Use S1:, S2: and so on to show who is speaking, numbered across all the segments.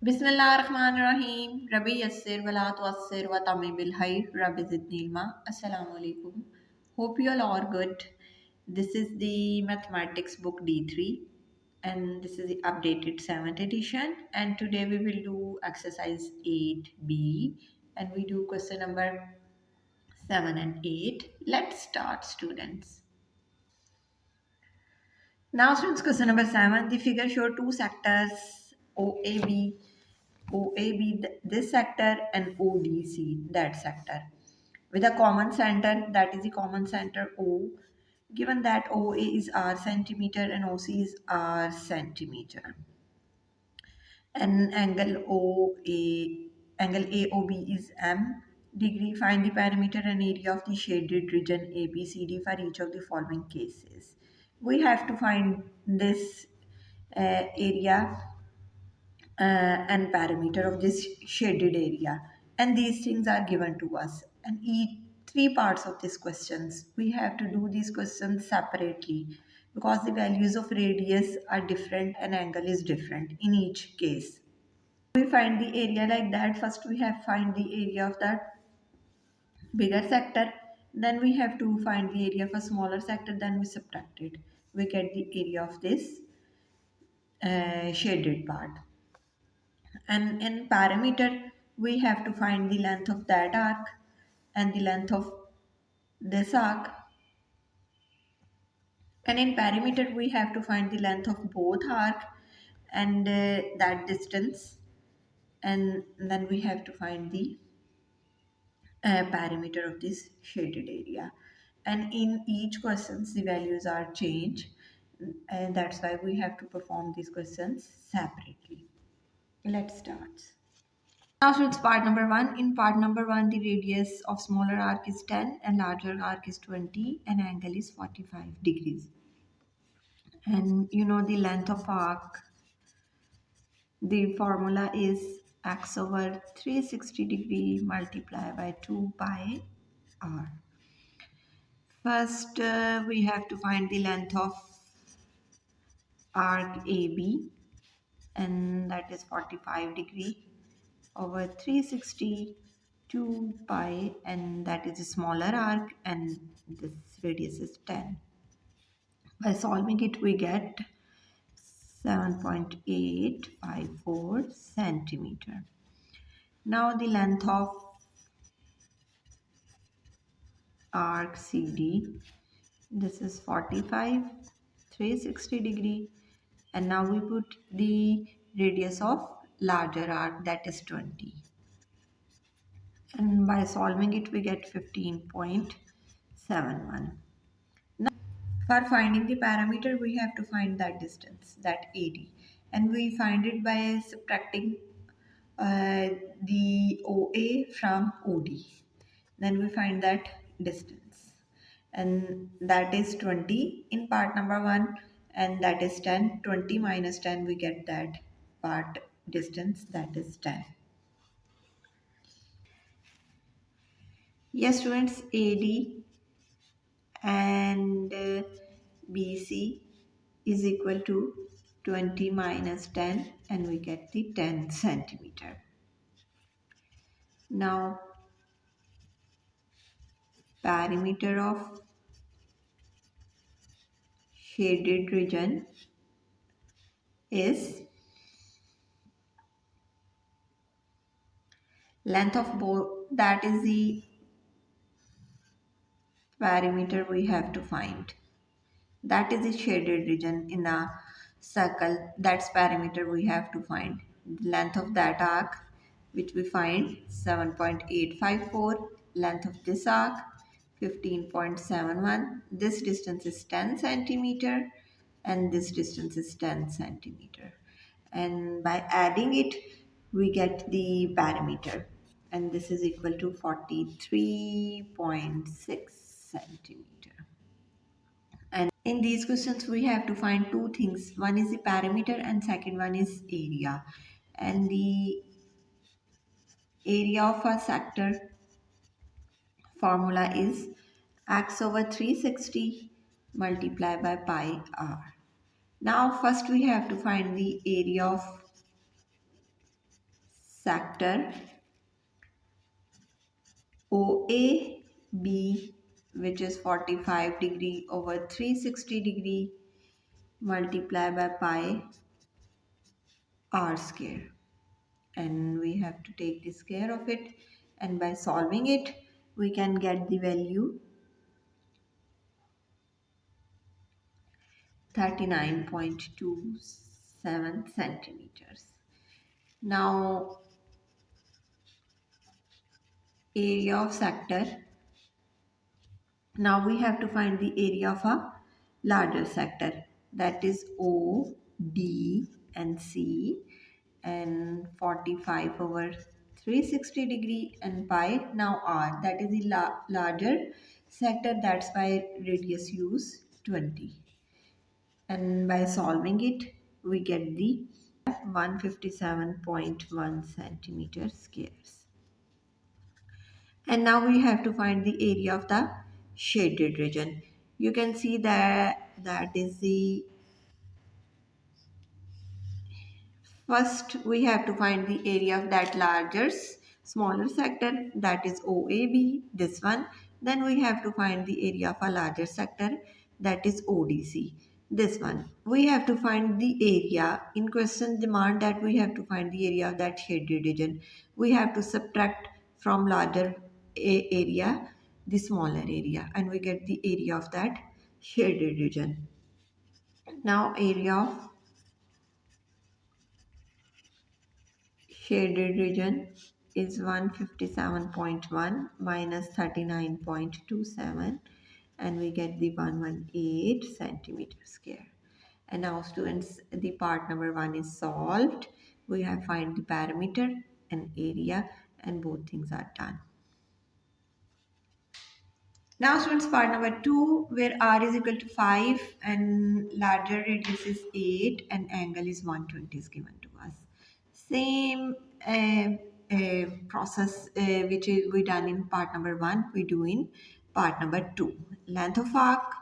S1: Bismillahirrahmanirrahim. Rabbi yassir wala tuassir wa tamim bil hayr. Rabbi zidni ilma. Assalamu alaikum. Hope you all are good. This is the mathematics book D3 and this is the updated 7th edition, and today we will do exercise 8b and we do question number 7 and 8. Let's start, students. Now, students, question number 7. The figure show two sectors OAB, this sector, and ODC, that sector, with a common center, that is the common center O. Given that OA is R centimeter and OC is R centimeter, and angle AOB is M degree. Find the perimeter and area of the shaded region ABCD for each of the following cases. We have to find this area and parameter of this shaded area, and these things are given to us, and each three parts of these questions we have to do these questions separately because the values of radius are different and angle is different in each case. We find the area like that. First we have find the area of that bigger sector, then we have to find the area of a smaller sector, then we subtract it, we get the area of this shaded part. And in parameter we have to find the length of that arc and the length of this arc, and in perimeter we have to find the length of both arc and that distance, and then we have to find the parameter of this shaded area. And in each questions the values are changed, and that's why we have to perform these questions separately. Let's start. Now, so it's part number 1. In part number 1, the radius of smaller arc is 10 and larger arc is 20 and angle is 45 degrees. And you know the length of arc, the formula is x over 360 degree multiplied by 2 pi r. First, we have to find the length of arc AB, and that is 45 degree over 360 2 pi, and that is a smaller arc, and this radius is 10. By solving it we get 7.854 centimeter. Now the length of arc CD, this is 45 360 degree, and now we put the radius of larger arc, that is 20, and by solving it we get 15.71. Now for finding the parameter we have to find that distance, that AD, and we find it by subtracting the OA from OD. Then we find that distance, and that is 20 in part number 1, and that is 10. 20 minus 10 we get that part distance, that is 10. Yes, students, AD and BC is equal to 20 minus 10, and we get the 10 centimeter. Now perimeter of shaded region is length of both, that is the perimeter we have to find, that is the shaded region in a circle, that's perimeter we have to find. The length of that arc which we find 7.854, length of this arc 15.71, this distance is 10 centimeter and this distance is 10 centimeter, and by adding it we get the perimeter, and this is equal to 43.6 centimeter. And in these questions we have to find two things, one is the perimeter and second one is area, and the area of a sector formula is x over 360 multiplied by pi r. Now first we have to find the area of sector OAB, which is 45 degree over 360 degree, multiply by pi r square, and we have to take the square of it, and by solving it we can get the value 39.27 centimeters. Now area of sector. Now we have to find the area of a larger sector, that is O, D and C, and 45 over 360 degree and pi. Now R, that is the larger sector, that's why radius use 20. And by solving it we get the 157.1 centimeter squares. And now we have to find the area of the shaded region. You can see that is the first we have to find the area of that larger smaller sector, that is OAB, this one. Then we have to find the area of a larger sector, that is ODC, this one. We have to find the area in question demand that we have to find the area of that shaded region. We have to subtract from larger area the smaller area, and we get the area of that shaded region. Now area of shaded region is 157.1 minus 39.27, and we get the 118 centimeter square. And now students, the part number 1 is solved. We have find the parameter and area, and both things are done. Now students, part number 2, where r is equal to 5 and larger radius is 8 and angle is 120 is given to us. Same process which is we done in part number 1, we do in part number 2. Length of arc,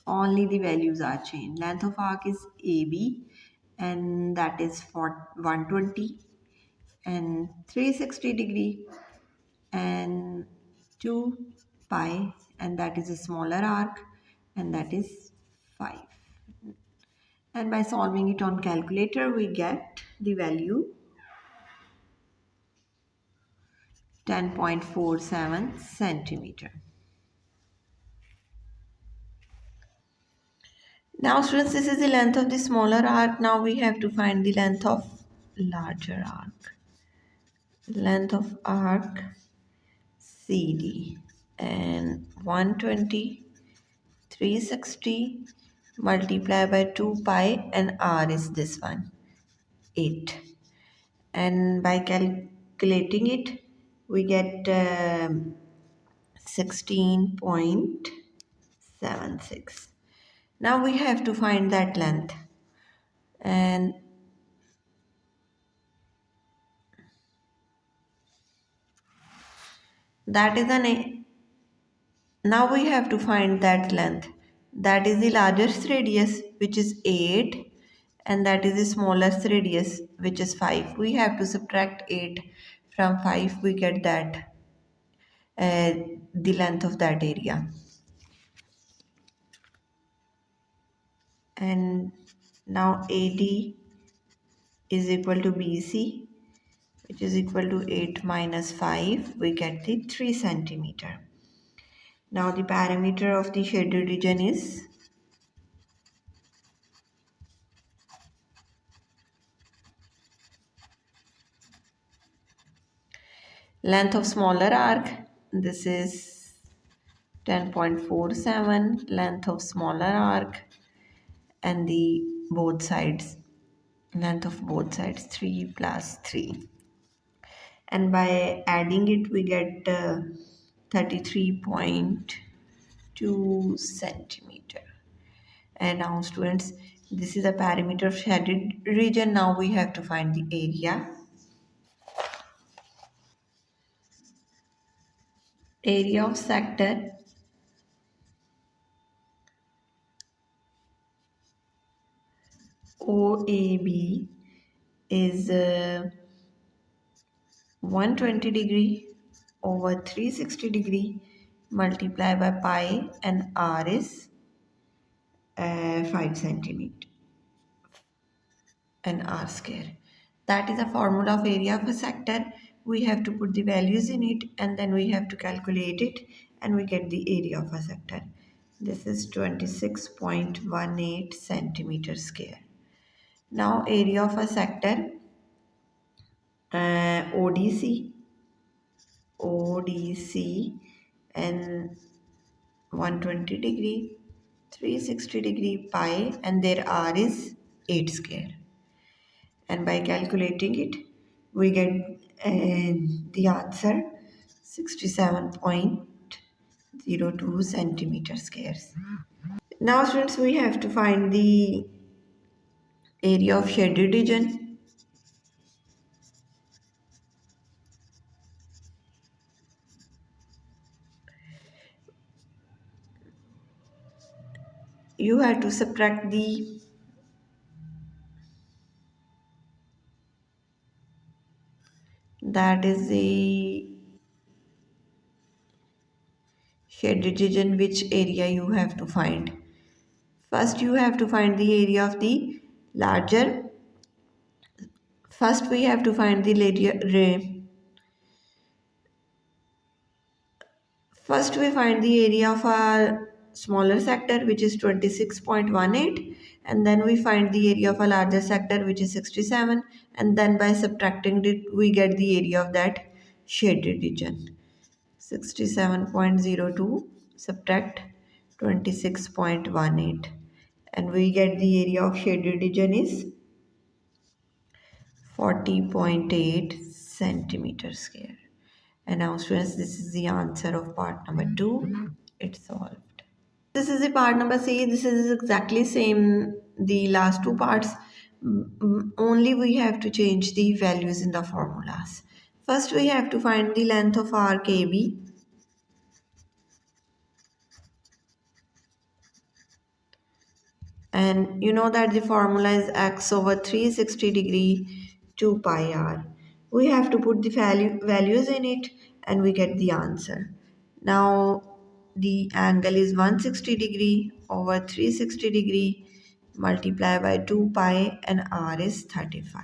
S1: only the values are changed. Length of arc is AB, and that is for 120 and 360 degree and 2 pi, and that is a smaller arc, and that is 5. And by solving it on calculator we get the value 10.47 centimeter. Now students, this is the length of the smaller arc. Now we have to find the length of larger arc. Length of arc CD, and 120, 360 multiply by 2 pi, and r is this one, 8. And by calculating it we get 16.76. Now we have to find that length, and that is now we have to find that length, that is the largest radius, which is 8, and that is the smallest radius, which is 5. We have to subtract 8 from 5, we get that the length of that area. And now AD is equal to BC, which is equal to 8 minus 5, we get the 3 centimeter. Now the parameter of the shaded region is length of smaller arc, this is 10.47, length of smaller arc, and the both sides, length of both sides 3 plus 3, and by adding it we get 33.2 centimeter. And now students, this is a parameter of shaded region. Now we have to find the area. Area of sector OAB is 120 degree over 360 degree multiply by pi, and r is 5 centimeter and r square. That is the formula of area of a sector. We have to put the values in it and then we have to calculate it and we get the area of a sector. This is 26.18 centimeter square. Now area of a sector, ODC, ODC and 120 degree, 360 degree pi, and their r is 8 square. And by calculating it we get the answer 67.02 centimeter squares. Now students, we have to find the area of shaded region. You have to subtract the that is the shaded region, which area you have to find. First you have to find the area of the larger. First we have to find the area. First we find the area of a smaller sector, which is 26.18, and then we find the area of a larger sector, which is 67, and then by subtracting it we get the area of that shaded region. 67.02 subtract 26.18 and we get the area of shaded region is 40.8 centimeter square. And now students, this is the answer of part number 2. It's solved. This is the part number C. This is exactly same the last two parts. Only we have to change the values in the formulas. First we have to find the length of arc AB. And you know that the formula is x over 360 degree 2 pi r. We have to put the values in it and we get the answer. Now the angle is 160 degree over 360 degree multiply by 2 pi and r is 35.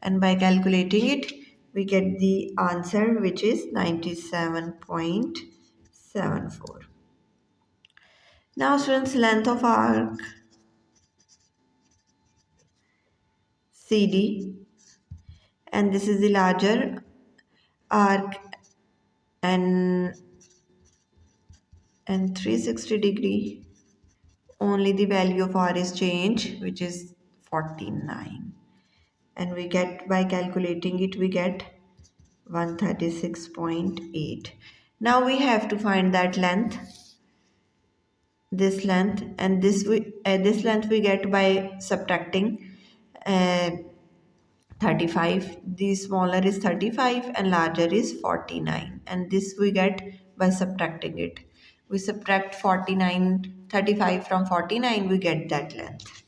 S1: And by calculating it we get the answer, which is 97.74. Now students, length of arc CD, and this is the larger arc, and 360 degree, only the value of r is changed, which is 49, and we get, by calculating it we get 136.8. Now we have to find that length, this length, and this length we get by subtracting 35. The smaller is 35 and larger is 49, and this we get by subtracting it. We subtract 35 from 49, we get that length.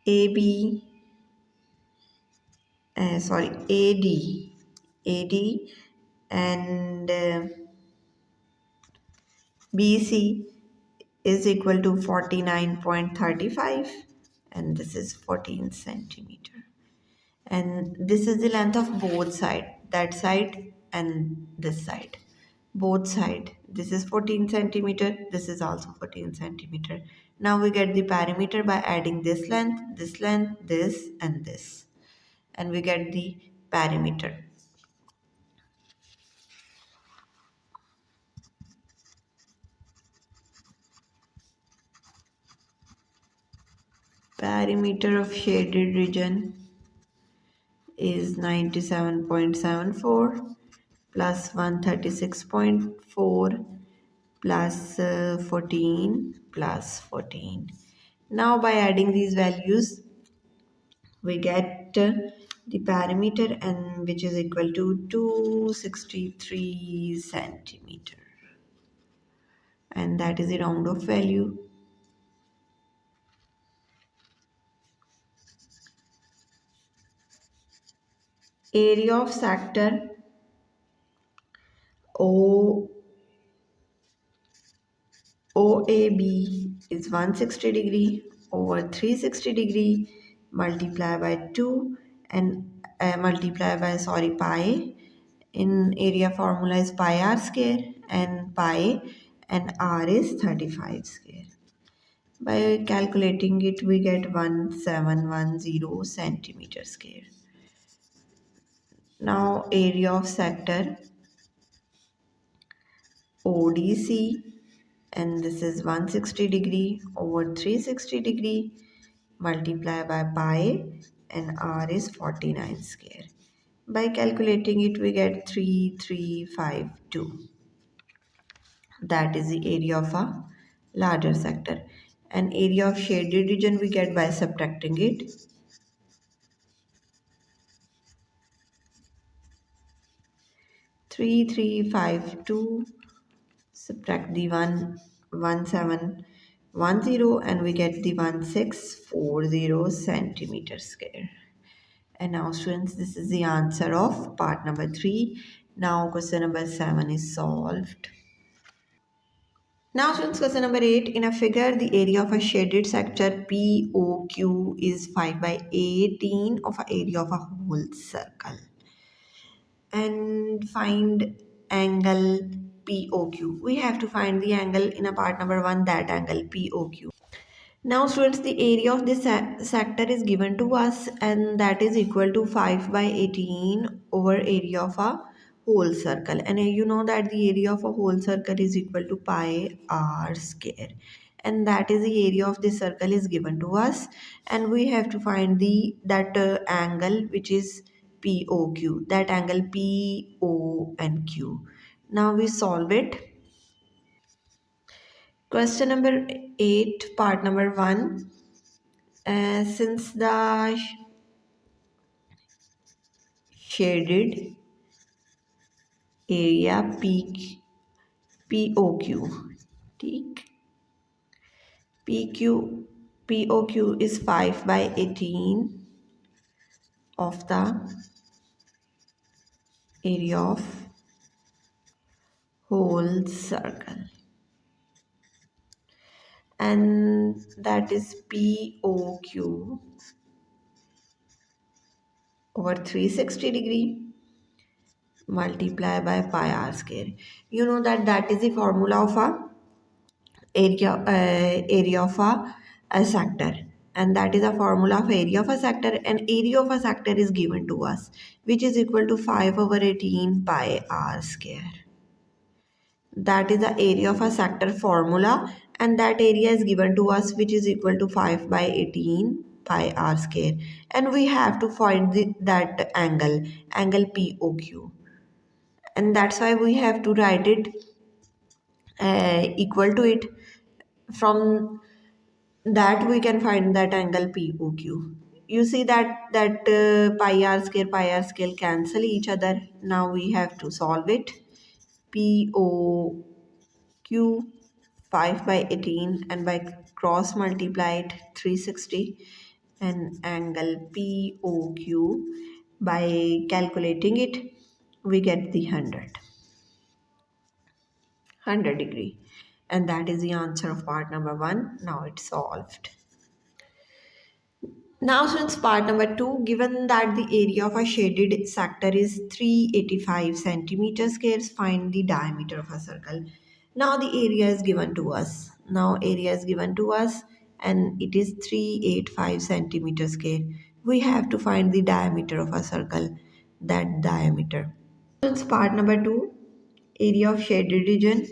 S1: AB, AD and BC is equal to 49.35, and this is 14 centimeter. And this is the length of both side, that side and this side, both side. This is 14 centimeter, this is also 14 centimeter. Now we get the perimeter by adding this length, this and this, and we get the perimeter. Perimeter of shaded region is 97.74 plus 136.4 plus 14 plus 14. Now by adding these values we get the perimeter, and which is equal to 263 centimeter. and that is the round off value. Area of sector O OAB is 160 degree over 360 degree, multiply by 2 and multiply by pi. In area formula is pi r square and pi and r is 35 square. By calculating it we get 1710 centimeter square. Now area of sector ODC, and this is 160 degree over 360 degree, multiply by pi and r is 49 square. By calculating it we get 3352. That is the area of a larger sector. And area of shaded region we get by subtracting it. 3352, subtract the 1710 and we get the 1640 centimeter square. And now students, this is the answer of part number 3. Now question number 7 is solved. Now students, question number 8. In a figure, the area of a shaded sector POQ is 5 by 18 of an area of a whole circle. And find angle POQ. We have to find the angle in a part number 1, that angle POQ. Now students, the area of this sector is given to us and that is equal to 5 by 18 over area of a whole circle. And you know that the area of a whole circle is equal to pi r square. And that is the area of this circle is given to us. And we have to find that angle which is POQ, that angle PO and Q. Now we solve it. Question number 8, part number 1. Since the shaded area peak POQ, peak PQ POQ is 5 by 18 of the area of whole circle, and that is POQ over 360 degree multiply by pi r square. You know that is the formula of a area of a sector, and that is a formula of area of a sector, and area of a sector is given to us which is equal to 5 over 18 pi r square. That is the area of a sector formula, and that area is given to us which is equal to 5 by 18 pi r square, and we have to find that angle POQ, and that's why we have to write it equal to it. From that we can find that angle POQ. You see that pi r scale cancel each other. Now we have to solve it. POQ 5 by 18 and by cross multiply it 360, and angle POQ by calculating it we get the 100 degree, and that is the answer of part number 1. Now it's solved. Now since part number 2, given that the area of a shaded sector is 385 centimeter squares, find the diameter of a circle. Now the area is given to us. And it is 385 centimeter square. We have to find the diameter of a circle, that diameter. Since part number 2, area of shaded region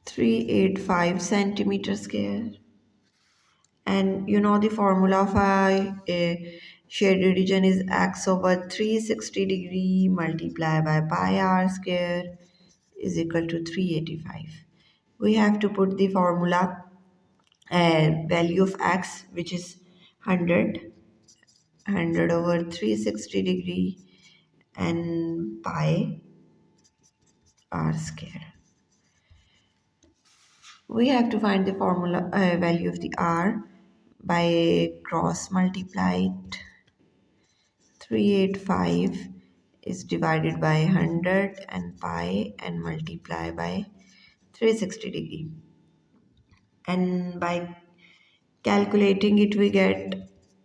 S1: 385 centimeter square, and you know the formula of a shaded region is x over 360 degree multiply by pi r square is equal to 385. We have to put the formula value of x which is 100 100 over 360 degree and pi r square. We have to find the formula value of the r by cross multiplied. 385 is divided by 100 and pi and multiply by 360 degree, and by calculating it we get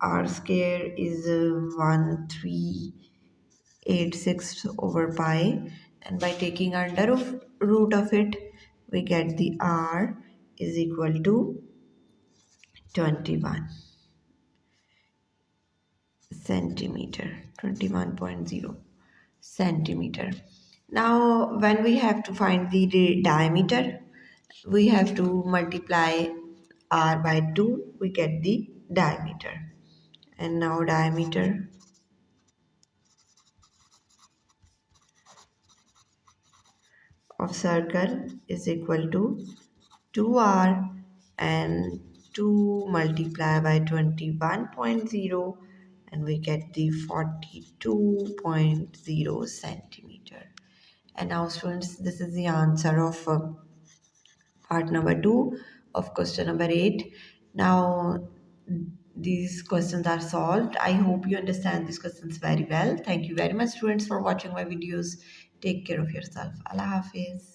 S1: r square is 1386 over pi, and by taking under of root of it we get the r is equal to 21 centimeter, 21.0 centimeter. Now when we have to find the diameter, we have to multiply r by 2, we get the diameter. And now diameter of circle is equal to 2r, and 2 multiply by 21.0, and we get the 42.0 centimeter. And now students, this is the answer of part number 2 of question number 8. Now these questions are solved. I hope you understand these questions very well. Thank you very much students for watching my videos. Take care of yourself. Allah Hafiz.